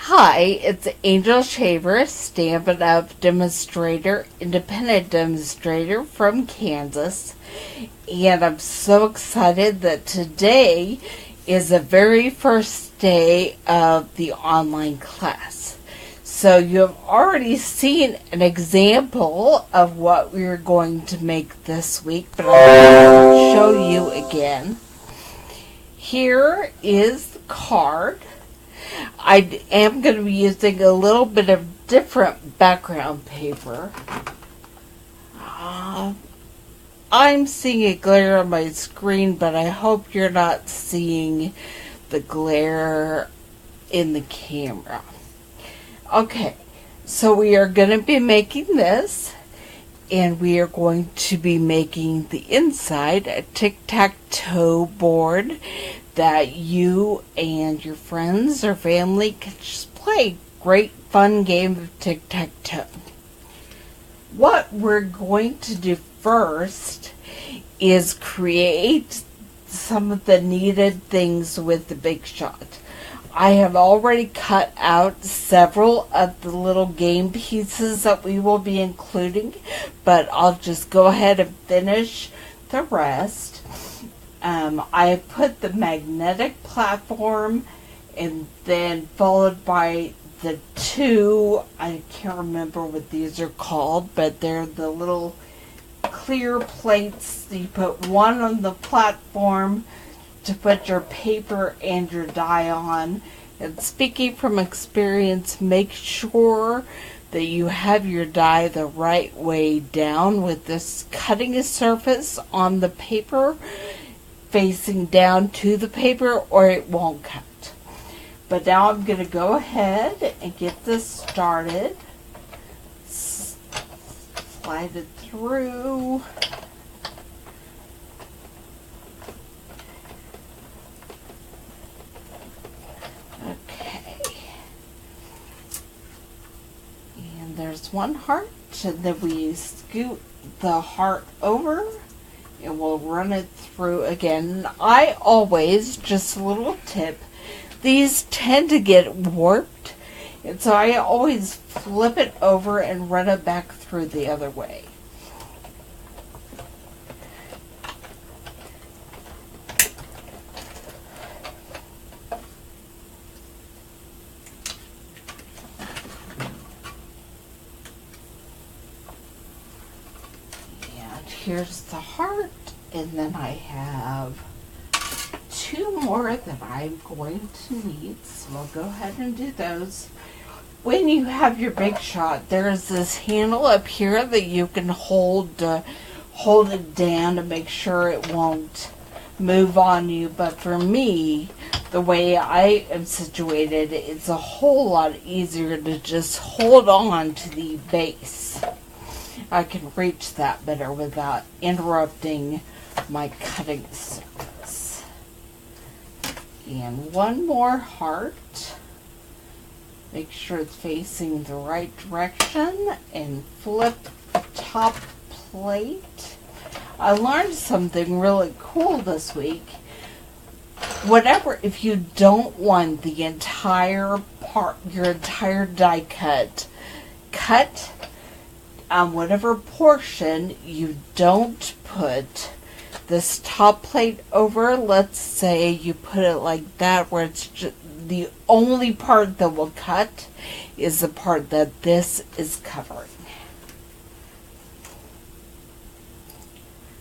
Hi, it's Angel Shaver, Stampin Up Demonstrator, Independent Demonstrator from Kansas. And I'm so excited that today is the very first day of the online class. So you have already seen an example of what we're going to make this week, but I'm going to show you again. Here is the card. I am going to be using a little bit of different background paper. I'm seeing a glare on my screen, but I hope you're not seeing the glare in the camera. Okay, so we are going to be making this, and we are going to be making the inside a tic-tac-toe board that you and your friends or family can just play. Great fun game of tic-tac-toe. What we're going to do first is create some of the needed things with the Big Shot. I have already cut out several of the little game pieces that we will be including, but I'll just go ahead and finish the rest. I put the magnetic platform and then followed by the two, I can't remember what these are called, but they're the little clear plates. You put one on the platform to put your paper and your die on. And speaking from experience, make sure that you have your die the right way down with this cutting surface on the paper facing down to the paper, or it won't cut. But now I'm going to go ahead and get this started. Slide it through. Okay. And there's one heart, and then we scoot the heart over and we'll run it through again. I always, just a little tip, these tend to get warped, and so I always flip it over and run it back through the other way. And here's the heart, and then I have two more that I'm going to need, so I'll go ahead and do those. When you have your Big Shot, there's this handle up here that you can hold it down to make sure it won't move on you. But for me, the way I am situated, it's a whole lot easier to just hold on to the base. I can reach that better without interrupting my cutting surface. And one more heart. Make sure it's facing the right direction and flip the top plate. I learned something really cool this week. If you don't want the entire part, your entire die cut on whatever portion you don't put this top plate over. Let's say you put it like that, where it's just the only part that will cut is the part that this is covering.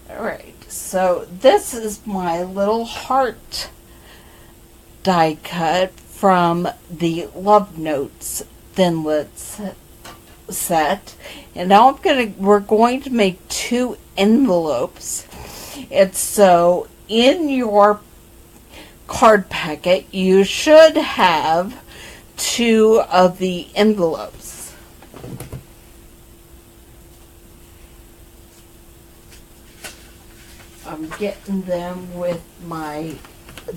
Alright, so this is my little heart die cut from the Love Notes Thinlits set. And now we're going to make two envelopes. And so in your card packet, you should have two of the envelopes. I'm getting them with my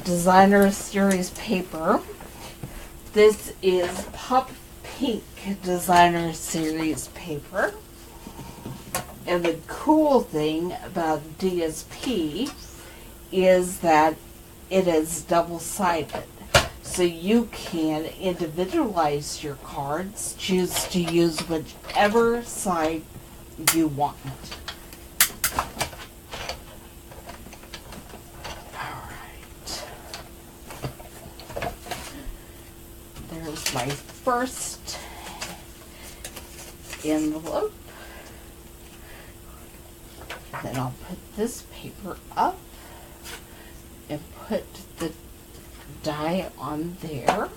Designer Series paper. This is Pop Pink Designer Series paper. And the cool thing about DSP is that it is double-sided. so you can individualize your cards, choose to use whichever side you want. Alright. There's my first envelope. Then I'll put this paper up and put the die on there.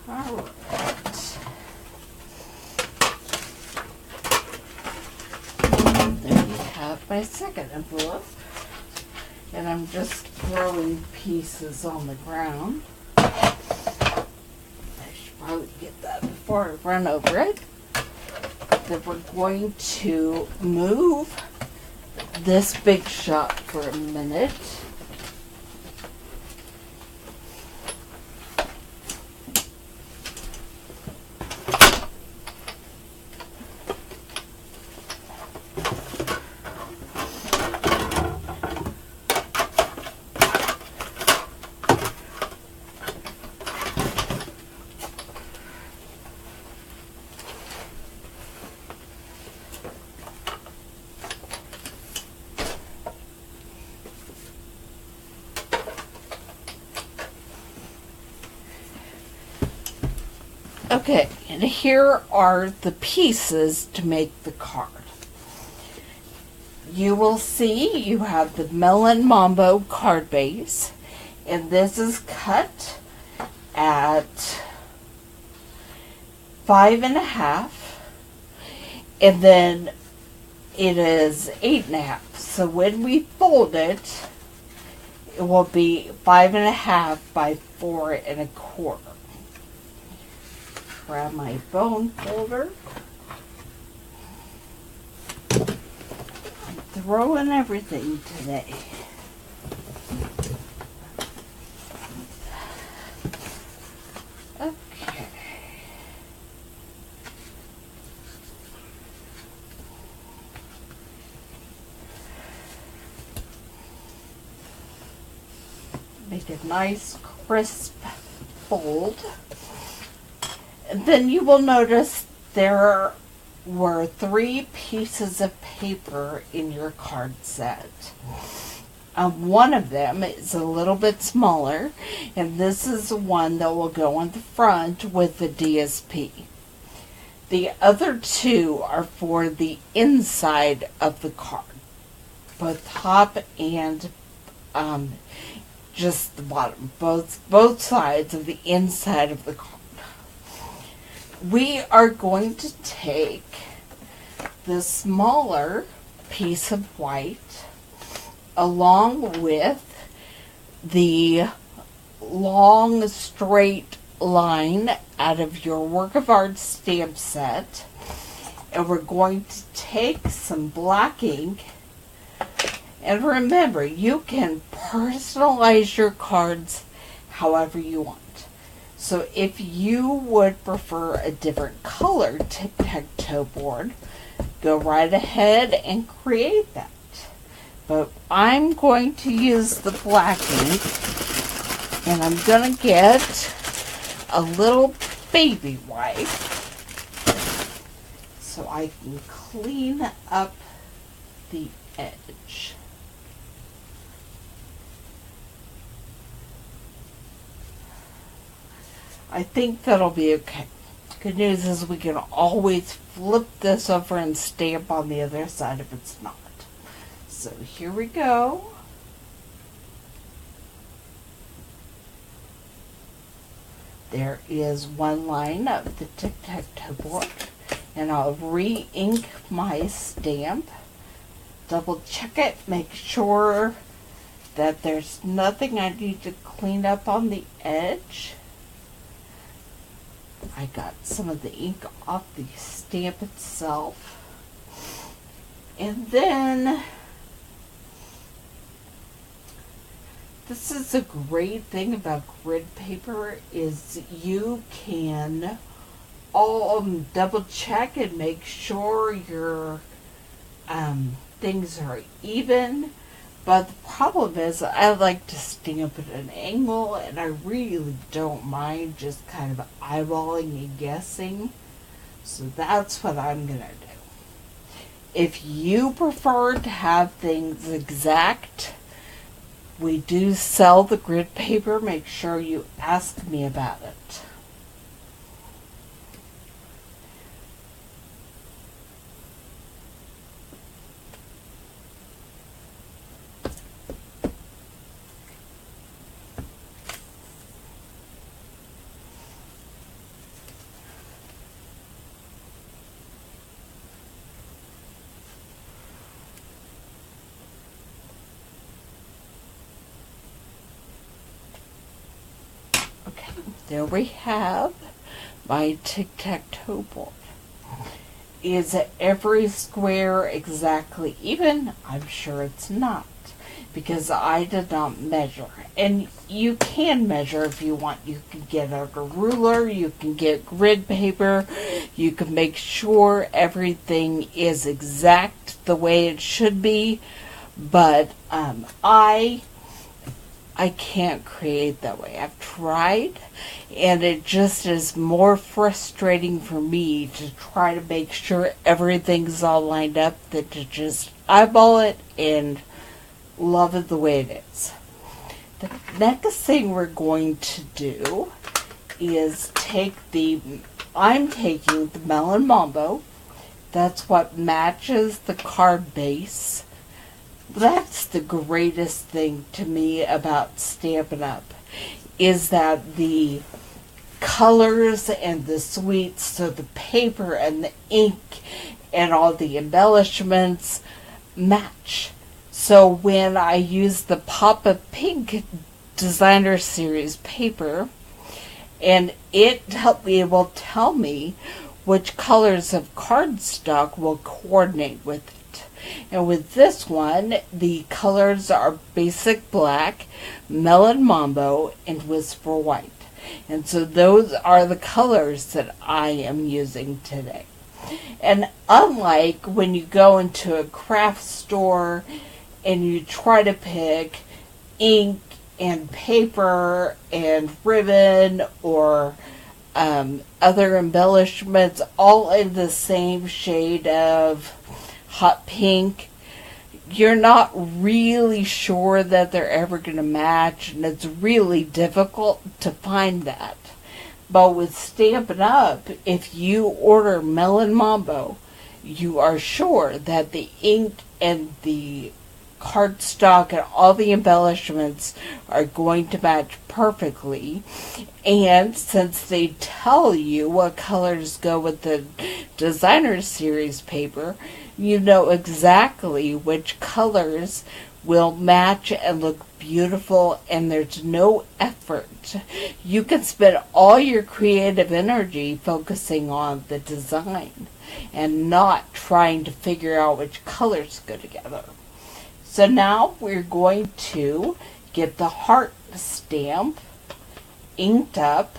Alright. There you have my second envelope. And I'm just throwing pieces on the ground. I should probably get that before I run over it. Then we're going to move this big shot for a minute. Okay, and here are the pieces to make the card. You will see you have the Melon Mambo card base, and this is cut at 5.5, and then it is 8.5. So when we fold it, it will be 5.5 by 4.25. Grab my bone folder. I'm throwing everything today. Okay. Make a nice crisp fold. And then you will notice there were 3 pieces of paper in your card set. One of them is a little bit smaller, and this is the one that will go on the front with the DSP. The other 2 are for the inside of the card, both top and just the bottom, both sides of the inside of the card. We are going to take the smaller piece of white along with the long straight line out of your work of art stamp set, and we're going to take some black ink. And remember, you can personalize your cards however you want. So if you would prefer a different color tic-tac-toe board, go right ahead and create that. But I'm going to use the black ink, and I'm going to get a little baby wipe so I can clean up the edge. I think that'll be okay. Good news is we can always flip this over and stamp on the other side if it's not. So here we go. There is one line of the tic-tac-toe board, and I'll re-ink my stamp. Double check it, make sure that there's nothing I need to clean up on the edge. I got some of the ink off the stamp itself. And then, this is a great thing about grid paper, is you can all double check and make sure your things are even. But the problem is, I like to stamp at an angle, and I really don't mind just kind of eyeballing and guessing. So that's what I'm going to do. If you prefer to have things exact, we do sell the grid paper. Make sure you ask me about it. Okay, there we have my tic-tac-toe board. Is every square exactly even? I'm sure it's not, because I did not measure. And you can measure if you want. You can get out a ruler, you can get grid paper, you can make sure everything is exact the way it should be, but I can't create that way. I've tried, and it just is more frustrating for me to try to make sure everything's all lined up than to just eyeball it and love it the way it is. The next thing we're going to do is I'm taking the Melon Mambo. That's what matches the card base. That's the greatest thing to me about Stampin' Up! Is that the colors and the sweets, so the paper and the ink and all the embellishments match. So when I use the Pop of Pink Designer Series paper, and it will tell me which colors of cardstock will coordinate with it. And with this one, the colors are Basic Black, Melon Mambo, and Whisper White. And so those are the colors that I am using today. And unlike when you go into a craft store and you try to pick ink and paper and ribbon or other embellishments all in the same shade of hot pink, you're not really sure that they're ever going to match, and it's really difficult to find that. But with Stampin' Up, if you order Melon Mambo, you are sure that the ink and the cardstock and all the embellishments are going to match perfectly. And since they tell you what colors go with the Designer Series paper, you know exactly which colors will match and look beautiful, and there's no effort. You can spend all your creative energy focusing on the design and not trying to figure out which colors go together. So now we're going to get the heart stamp inked up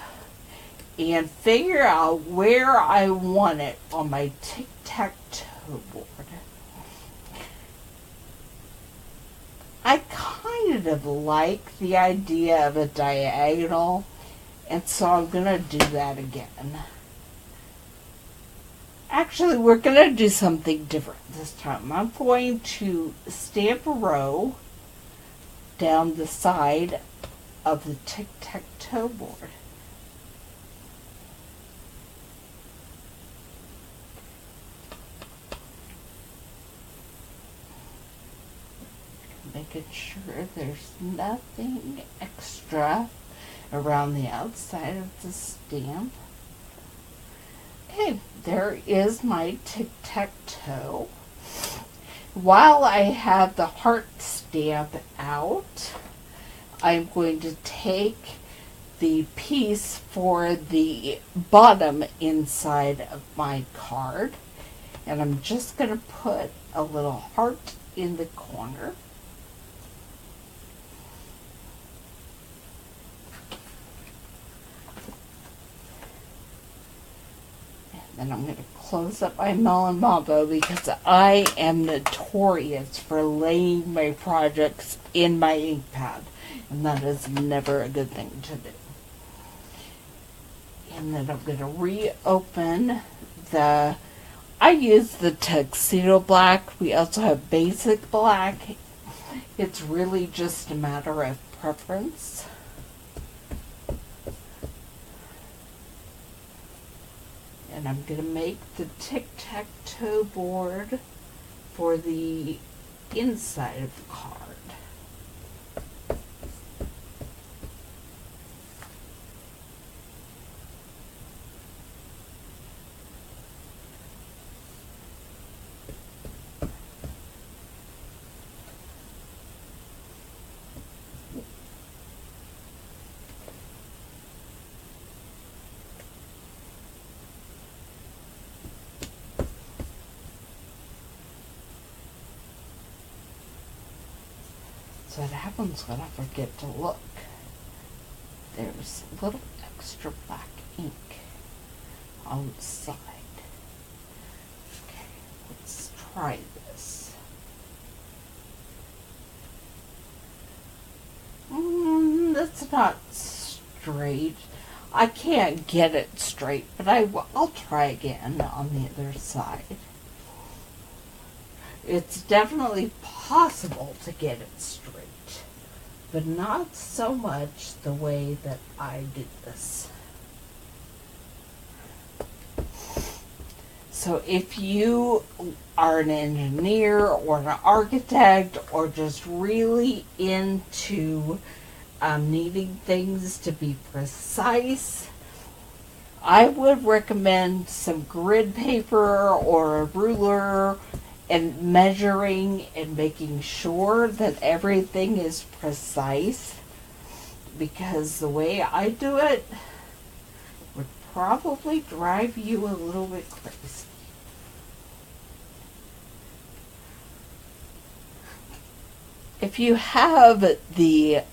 and figure out where I want it on my tic-tac-toe board. I kind of like the idea of a diagonal, and so I'm going to do that again. Actually, we're going to do something different this time. I'm going to stamp a row down the side of the tic-tac-toe board. Making sure there's nothing extra around the outside of the stamp. Okay, there is my tic-tac-toe. While I have the heart stamp out, I'm going to take the piece for the bottom inside of my card, and I'm just going to put a little heart in the corner. And I'm going to close up my Melon Mambo because I am notorious for laying my projects in my ink pad. And that is never a good thing to do. And then I'm going to reopen the... I use the Tuxedo Black. We also have Basic Black. It's really just a matter of preference. And I'm going to make the tic-tac-toe board for the inside of the card. So what happens when I forget to look? There's a little extra black ink on the side. Okay, let's try this. That's not straight. I can't get it straight, but I'll try again on the other side. It's definitely possible to get it straight, but not so much the way that I did this. So if you are an engineer or an architect or just really into needing things to be precise, I would recommend some grid paper or a ruler and measuring and making sure that everything is precise, because the way I do it would probably drive you a little bit crazy. If you have the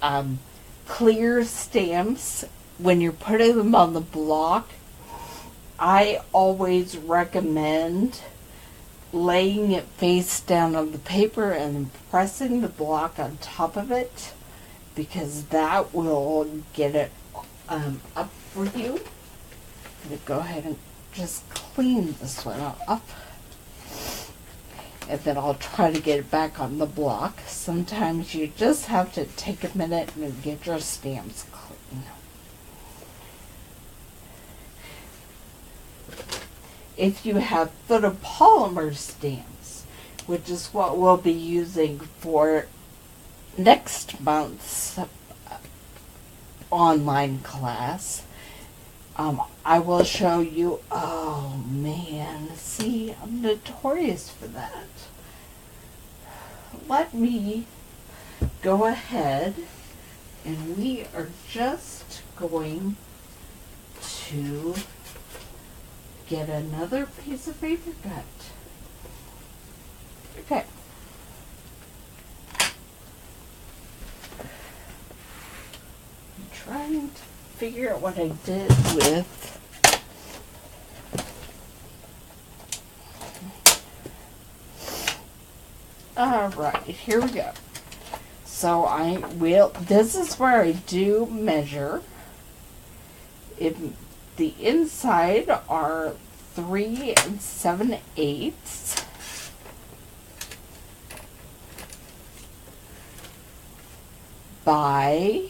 clear stamps, when you're putting them on the block, I always recommend laying it face down on the paper and pressing the block on top of it, because that will get it up for you. I'm going to go ahead and just clean this one off. And then I'll try to get it back on the block. Sometimes you just have to take a minute and get your stamps clean. If you have photopolymer stamps, which is what we'll be using for next month's online class, I will show you. Oh man, see, I'm notorious for that. Let me go ahead, and we are just going to get another piece of paper cut. Okay. I'm trying to figure out what I did with alright, here we go. So this is where I do measure. The inside are 3 7/8 by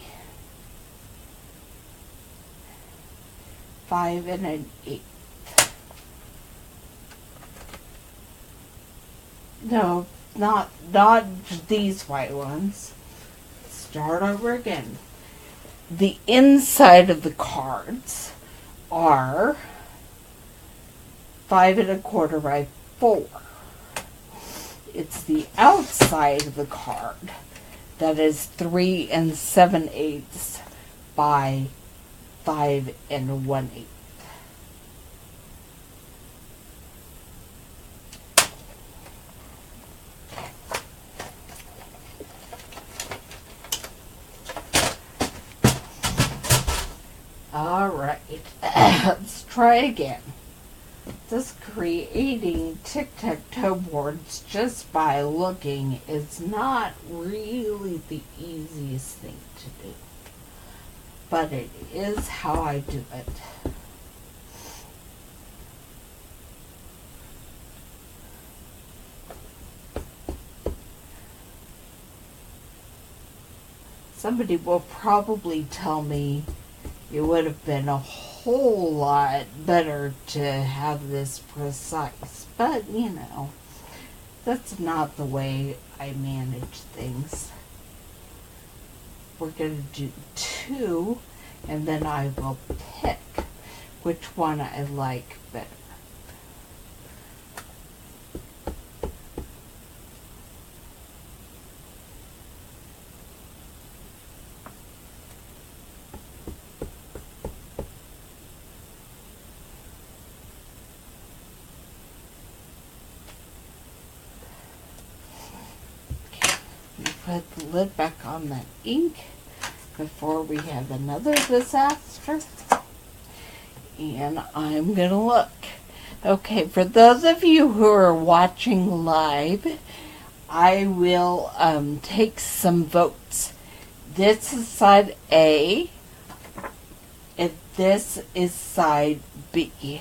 5 1/8. No, not these white ones. Start over again. The inside of the cards are 5 1/4 by 4. It's the outside of the card that is 3 7/8 by 5 1/8. All right, let's try again. Just creating tic-tac-toe boards just by looking is not really the easiest thing to do. But it is how I do it. Somebody will probably tell me it would have been a whole lot better to have this precise, but you know, that's not the way I manage things. We're going to do 2, and then I will pick which one I like better. Put the lid back on that ink before we have another disaster. And I'm going to look. Okay, for those of you who are watching live, I will take some votes. This is side A, and this is side B.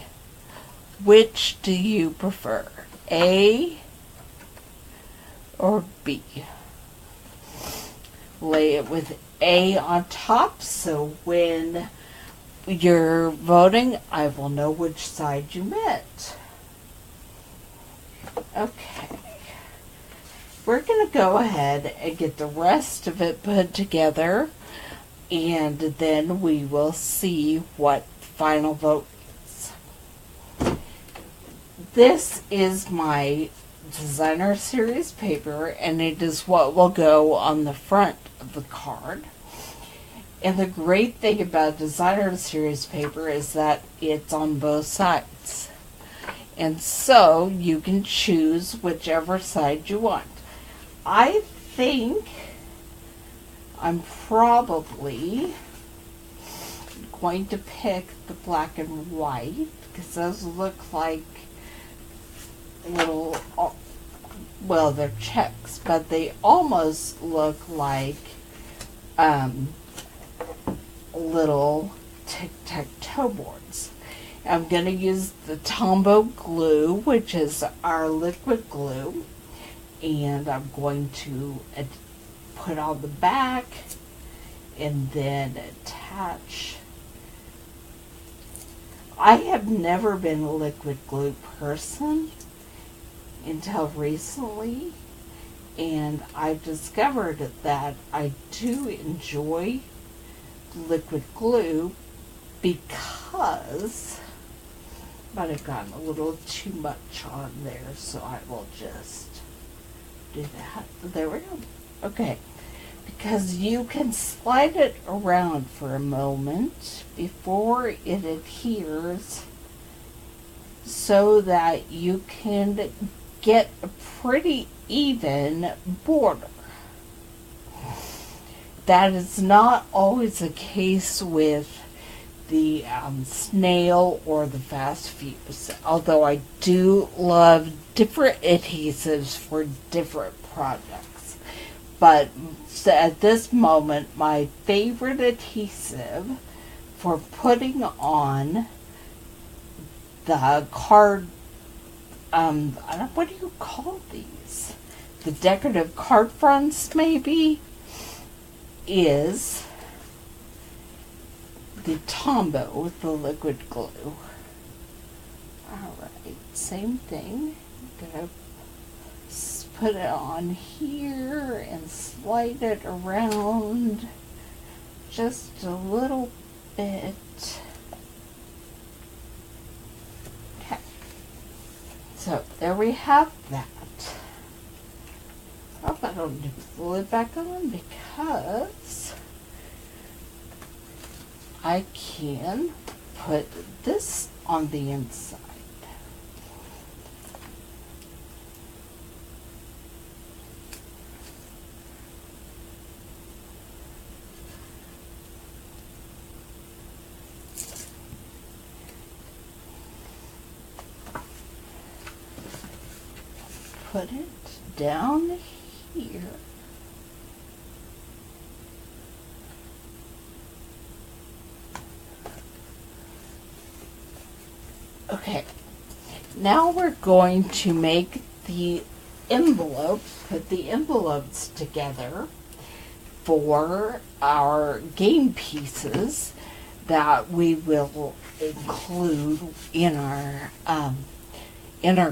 Which do you prefer, A or B? Lay it with A on top, so when you're voting, I will know which side you meant. Okay. We're going to go ahead and get the rest of it put together, and then we will see what final vote is. This is my Designer Series paper, and it is what will go on the front of the card. And the great thing about Designer Series paper is that it's on both sides. And so you can choose whichever side you want. I think I'm probably going to pick the black and white because those look like little, well, they're checks, but they almost look like little tic-tac-toe boards. I'm going to use the Tombow glue, which is our liquid glue, and I'm going to put on the back and then attach. I have never been a liquid glue person until recently, and I've discovered that I do enjoy liquid glue because might have gotten a little too much on there, so I will just do that. There we go. Okay, because you can slide it around for a moment before it adheres so that you can get a pretty even border. That is not always the case with the snail or the fast fuse, although I do love different adhesives for different projects. But at this moment, my favorite adhesive for putting on the card, what do you call these? The decorative card fronts, maybe, is the Tombow with the liquid glue. Alright, same thing. I'm gonna put it on here and slide it around just a little bit. Okay, so there we have that. Oh, I don't need to glue it back on because I can put this on the inside. put it down here. Okay, now we're going to make the envelope, put the envelopes together for our game pieces that we will include in our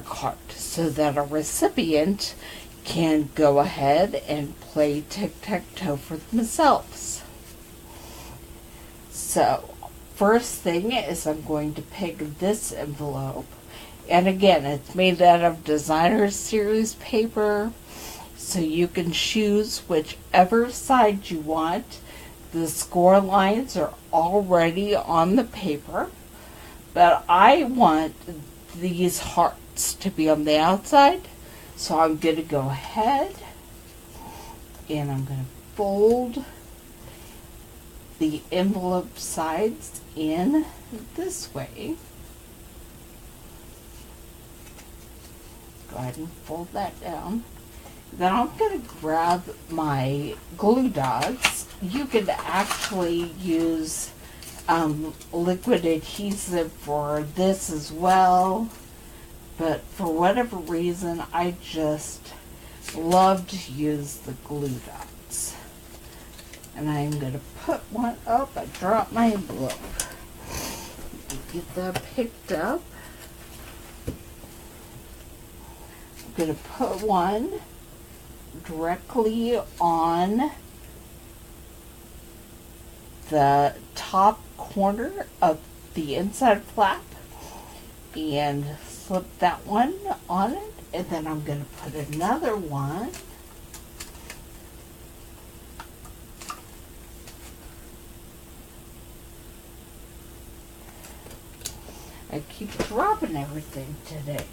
cart, so that a recipient can go ahead and play tic-tac-toe for themselves. So, first thing is I'm going to pick this envelope, and again, it's made out of designer series paper, so you can choose whichever side you want. The score lines are already on the paper, but I want these hearts to be on the outside, so I'm going to go ahead and I'm going to fold the envelope sides in this way. Go ahead and fold that down. Then I'm going to grab my glue dots. You could actually use liquid adhesive for this as well, but for whatever reason I just love to use the glue dots. And I'm going to put one up. I dropped my envelope. Get that picked up. I'm going to put one directly on the top corner of the inside flap and slip that one on it, and then I'm going to put another one I keep dropping everything today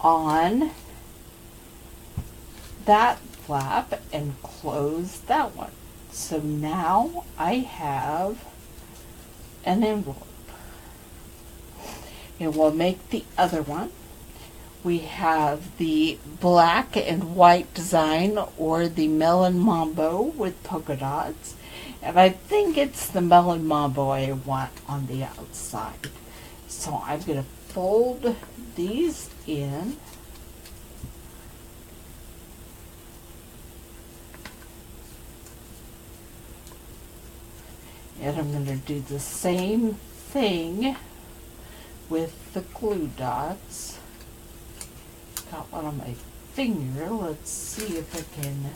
on that flap and close that one. So now I have an envelope. And we'll make the other one. We have the black and white design, or the melon mambo with polka dots. And I think it's the melon mambo I want on the outside. So I'm going to fold these in. And I'm going to do the same thing with the glue dots. Got one on my finger. Let's see if I can.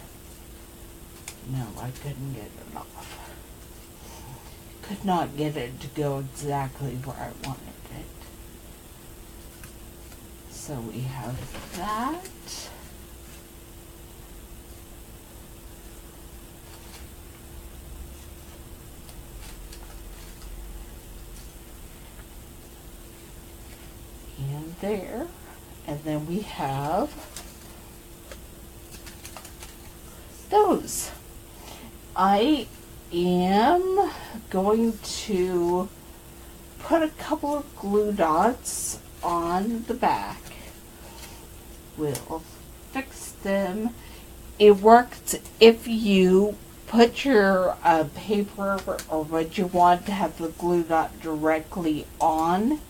No, I couldn't get it off. Could not get it to go exactly where I wanted it. So we have that. And there. And then we have those. I am going to put a couple of glue dots on the back. We'll fix them. It works if you put your paper or what you want to have the glue dot directly on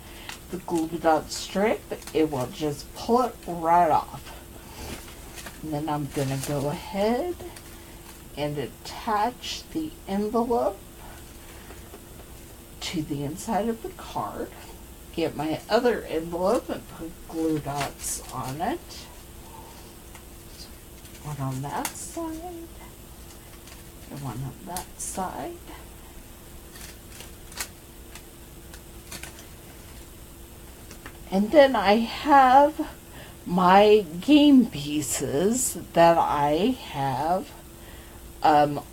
the glue dot strip. It will just pull it right off. And then I'm going to go ahead and attach the envelope to the inside of the card. Get my other envelope and put glue dots on it. One on that side and one on that side. And then I have my game pieces that I have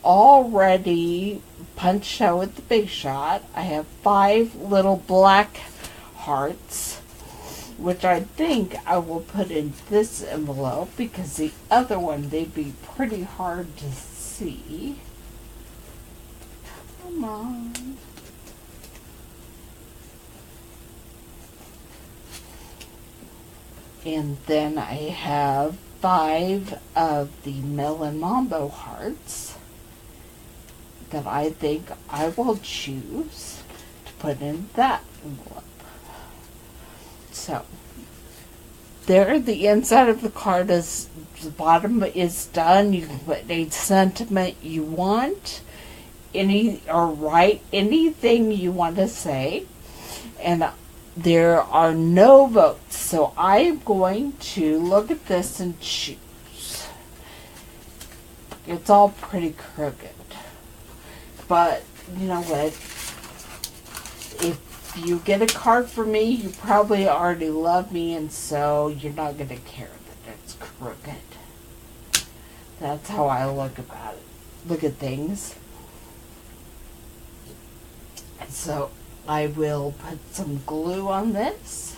already punched out with the Big Shot. I have 5 little black hearts, which I think I will put in this envelope because the other one, they'd be pretty hard to see. Come on. And then I have 5 of the Melon Mambo hearts that I think I will choose to put in that envelope. So, there, the inside of the card is, the bottom is done. You can put any sentiment you want, write anything you want to say. And there are no votes, so I am going to look at this and choose. It's all pretty crooked. But, you know what? If you get a card from me, you probably already love me, and so you're not going to care that it's crooked. That's how I look at things. And so I will put some glue on this.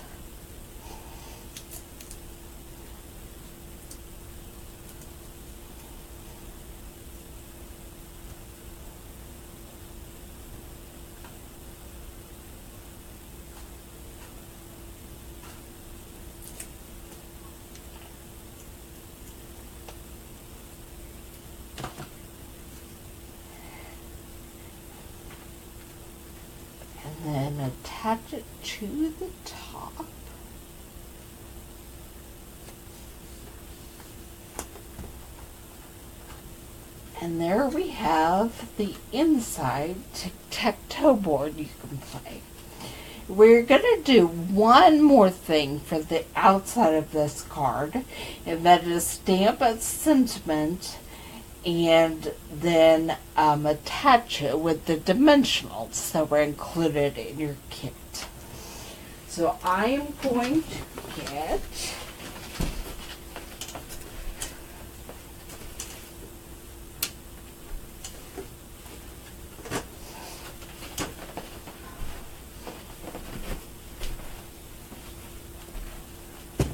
And then attach it to the top. And there we have the inside tic-tac-toe board you can play. We're going to do one more thing for the outside of this card, and that is stamp a sentiment and then attach it with the dimensionals that were included in your kit. So I am going to get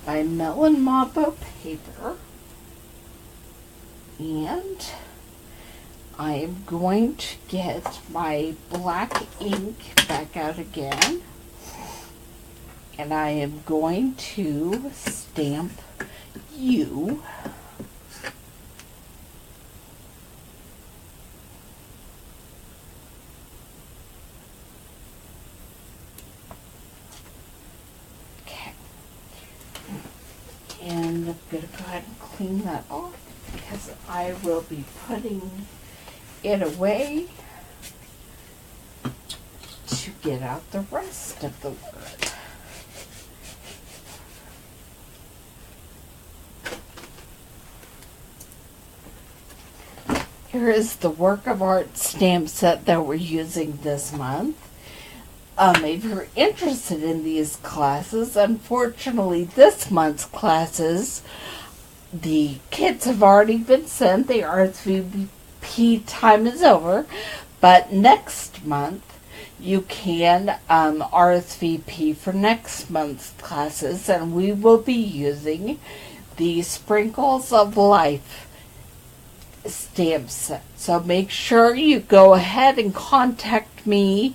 my Melon Mambo paper, and I am going to get my black ink back out again, and I am going to stamp you. And I'm going to go ahead and clean that off because I will be putting it away to get out the rest of the word. Here is the work of art stamp set that we're using this month. If you're interested in these classes, unfortunately this month's classes, the kits have already been sent. The RSVP time is over. But next month, you can RSVP for next month's classes, and we will be using the Sprinkles of Life stamp set. So make sure you go ahead and contact me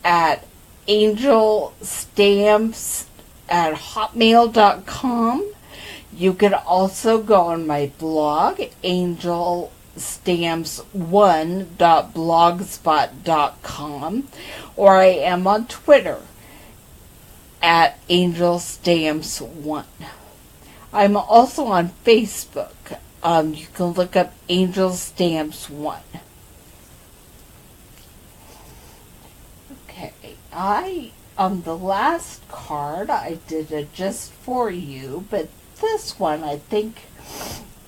at angelstamps@hotmail.com. You can also go on my blog, angelstamps1.blogspot.com, or I am on Twitter at angelstamps1. I'm also on Facebook. You can look up angelstamps1. The last card I did it just for you, but this one I think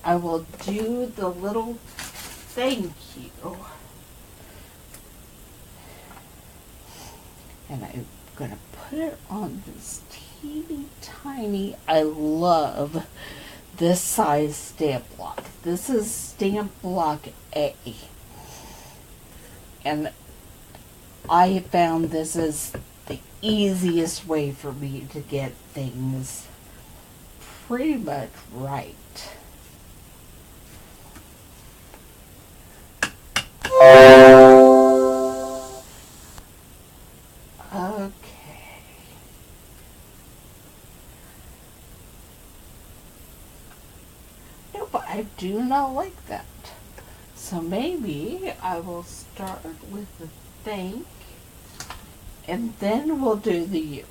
I will do the little thank you. And I'm going to put it on this teeny tiny, I love this size stamp block. This is stamp block A. And I found this is the easiest way for me to get things pretty much right. Okay. Nope, I do not like that. So maybe I will start with the thank, and then we'll do the you.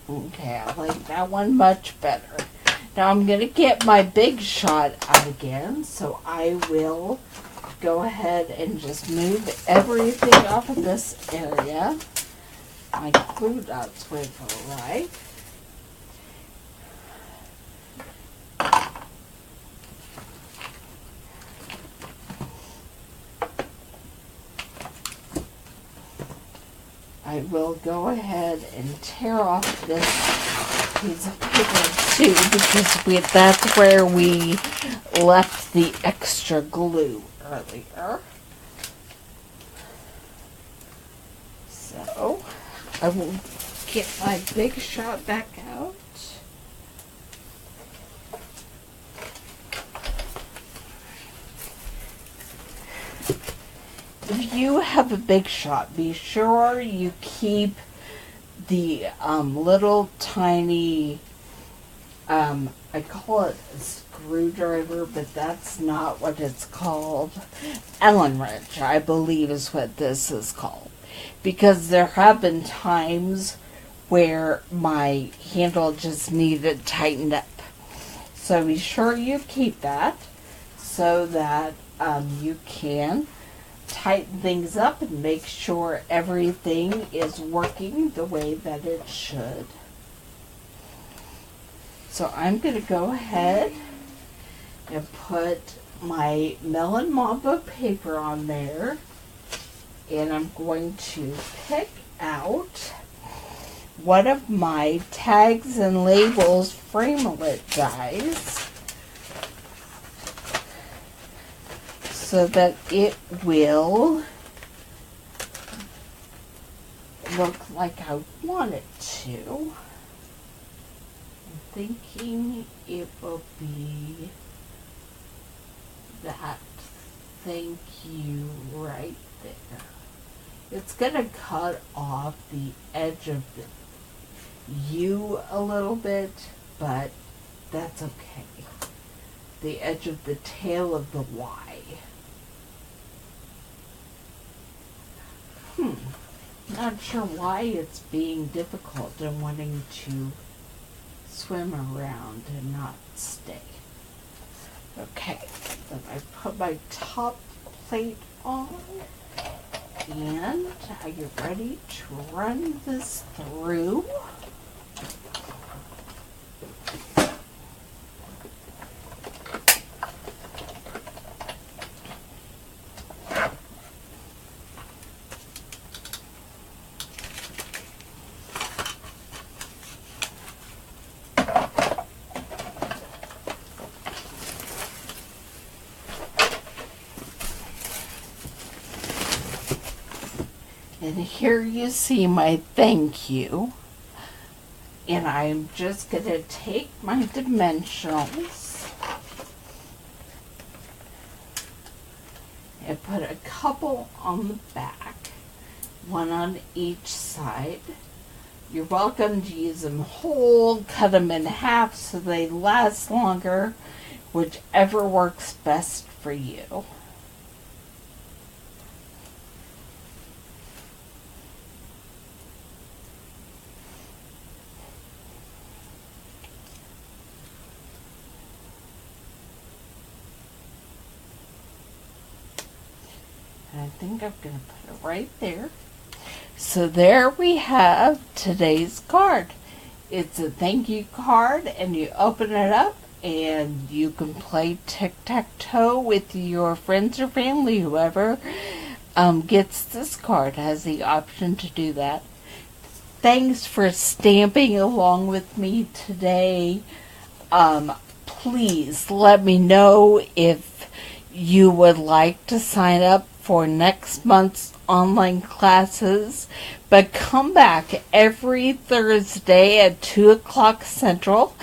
Okay, I like that one much better. Now I'm going to get my big shot out again, so I will go ahead and just move everything off of this area. My glue dots went all right. I will go ahead and tear off this piece of paper too, because that's where we left the extra glue earlier. So I will get my big shot back out. If you have a big shot, be sure you keep the little tiny, I call it a screwdriver, but that's not what it's called. Allen wrench, I believe, is what this is called. Because there have been times where my handle just needed tightened up. So be sure you keep that so that you can tighten things up and make sure everything is working the way that it should. So I'm going to go ahead and put my Melon Mamba paper on there, and I'm going to pick out one of my tags and labels framelit dies, so that it will look like I want it to. I'm thinking it will be that thank you right there. It's going to cut off the edge of the U a little bit, but that's okay. The edge of the tail of the Y. Not sure why it's being difficult and wanting to swim around and not stay. Okay, then I put my top plate on, and are you ready to run this through? And here you see my thank you. And I'm just going to take my dimensionals and put a couple on the back, one on each side. You're welcome to use them whole, cut them in half so they last longer, whichever works best for you. I think I'm going to put it right there. So there we have today's card. It's a thank you card, and you open it up and you can play tic-tac-toe with your friends or family. Whoever gets this card has the option to do that. Thanks for stamping along with me today. Please let me know if you would like to sign up for next month's online classes, but come back every Thursday at 2 o'clock Central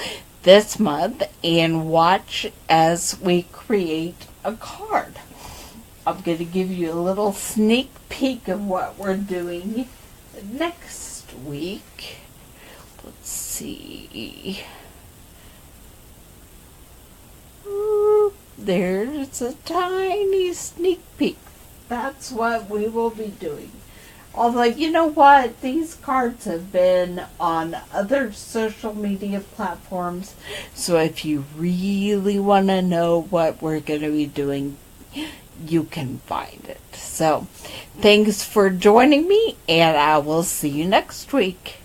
this month and watch as we create a card. I'm going to give you a little sneak peek of what we're doing next week. Let's see. There's a tiny sneak peek. That's what we will be doing. Although, you know what? These cards have been on other social media platforms. So if you really want to know what we're going to be doing, you can find it. So thanks for joining me, and I will see you next week.